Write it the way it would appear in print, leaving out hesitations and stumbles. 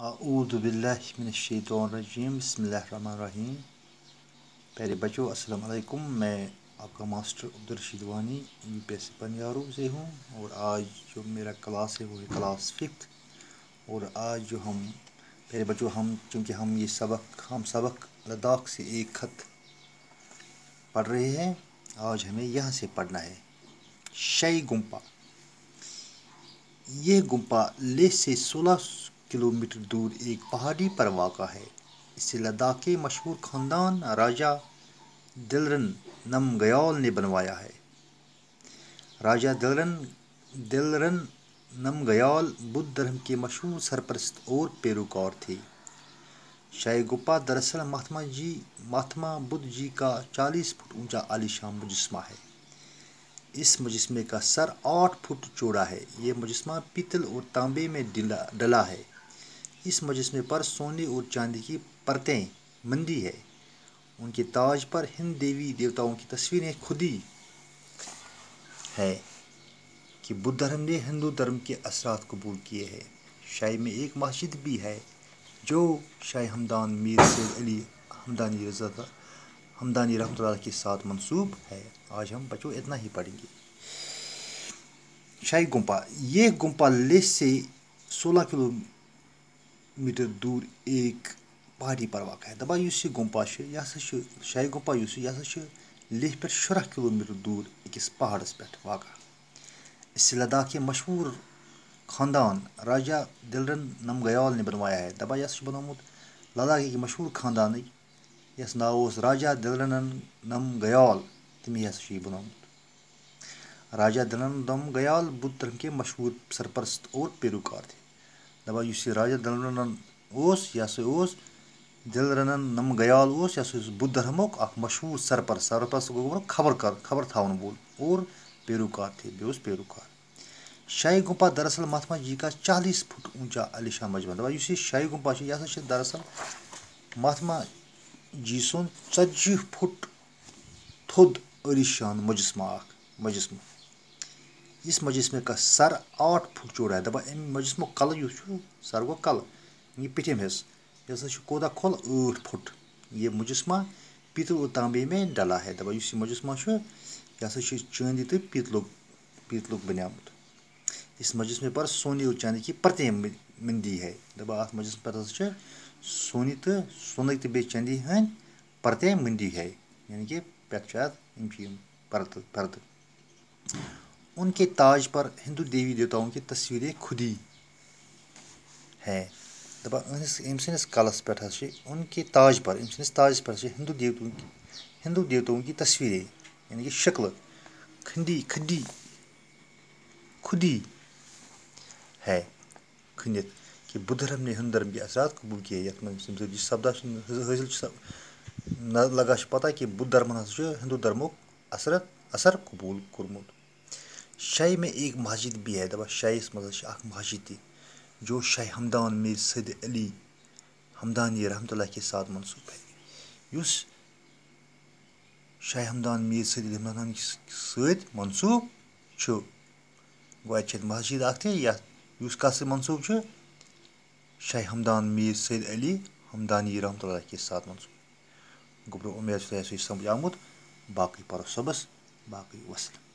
اعوذ باللہ من الشیطان الرجیم بسم اللہ الرحمن الرحیم۔ پیارے بچوں السلام علیکم، میں آپ کا ماسٹر رشید وانی یو پی ایس سپhan یارو سے ہوں، اور آج جو میرا کلاس ہے وہ ہے کلاس 5۔ اور آج جو پیارے بچوں چونکہ ہم سبق لداخ سے ایک خط پڑھ رہے ہیں، آج ہمیں یہاں سے پڑھنا ہے شاہی گمپا۔ یہ گمپا لیہ سے 16 کلومیٹر دور ایک پہاڑی پر واقع ہے۔ اسے لداخ کے مشہور خاندان راجہ دلرن نمگیال نے بنوایا ہے۔ راجہ دلرن نمگیال بدھ دھرم کے مشہور سرپرست اور پیروکار تھے۔ شاہی گمپا دراصل مہاتما بدھ جی کا 40 فٹ اونچا عالیشان مجسمہ ہے۔ اس مجسمے کا سر 8 فٹ چوڑا ہے۔ یہ مجسمہ پیتل اور تانبے میں ڈلا ہے۔ اس مجسمے پر سونے اور چاندی کی پرتیں مندی ہے۔ ان کے تاج پر ہند دیوی دیوتاؤں کی تصویریں کھدی ہے کہ بدھ دھرم نے ہندو دھرم کے اثرات قبول کیے ہیں۔ شاہی میں ایک مسجد بھی ہے جو شاہ ہمدان میر سید علی ہمدانی رحمۃ اللہ کے ساتھ منسوب ہے۔ آج ہم بچوں اتنا ہی پڑھیں گے۔ شاہی گمپا، یہ گمپا لیہ سے 16 کلومیٹر دور ایک پہاڑی پر واقع ہے۔ دپان یہ گمپا شاہی گمپا یہ لیہ پہ 16 کلومیٹر دور اکس پہاڑس پہ واقع۔ اس سے لداخ کے مشہور خاندان راجہ دلرن نمگیال نے بنوایا ہے۔ دپان یہ بنومت لداخ کے مشہور خاندان یس ناو راجہ دلرن نمگیال، تمی یہ بنومت۔ راجہ دلرن نمگیال بدھ دھرم کے مشہور سرپرست اور پیروکار تھے۔ دپان اس راجہ دلرن دلرن نمگیال یہ بدھ دھرمک اخ مشہور سرپرست خبر تھاون وول اور پیروکار تھے، پیروکار۔ شاہی گمپا دراصل مہاتما جی کا 40 فٹ اونچا عالیشان مجسمہ۔ دپان یہ شاہی گمپا یہ دراصل مہاتما جی سن 40 فٹ تھود عالیشان مجسمہ۔ اس مجسمے کا سر 8 فٹ چوڑا ہے۔ دپان ام مجسمہ کل سر گو کل یہ پٹھم حصہ یہ کوتہ کھول 8 فٹ۔ یہ مجسمہ پیتل اور تانبے میں ڈلا ہے۔ دپان یہ مجسمہ یہ چاندی تو پیتلک بنیامت۔ اس مجسمے پر سونے اور چاندی کی پرتیں مندی ہے۔ دپان ات مجسمے پر سونے تو سونک تو بی چاندی ہند پرتیں مندی ہے، یعنی کہ پہ پرد۔ ان کے تاج پر ہندو دیوی دیوتاؤں کی تصویریں کھدی ہے۔ دپان ام سندس کلس پہ ان کے تاج پر ہندو دیوتاؤں کی تصویریں یعنی کہ شکل کھدی ہے کھنت کہ بدھ دھرم نے ہندو دھرم کے اثرات قبول کیے۔ یہ سپدا حاصل لگا پتہ کہ بدھ دھرم ہندو دھرمک اثر قبول کورمت۔ شاہی میں ایک مسجد بھی ہے۔ دپان شاہیس مز اخ مسجد تھی جو شاہ ہمدان میر سید علی ہمدانی رحمۃ اللہ کے ساتھ منسوب ہے۔ اس شاہ ہمدان میر سید علی ہمدانی سۭتۍ منسوب گو اتھ مسجد اخ اس کت سے منسوب شاہ ہمدان میر سید علی ہمدانی رحمۃ اللہ کے ساتھ منسوب۔ گو امید تہ سمجھ آمت، باقی پرو صبس، باقی وسلم۔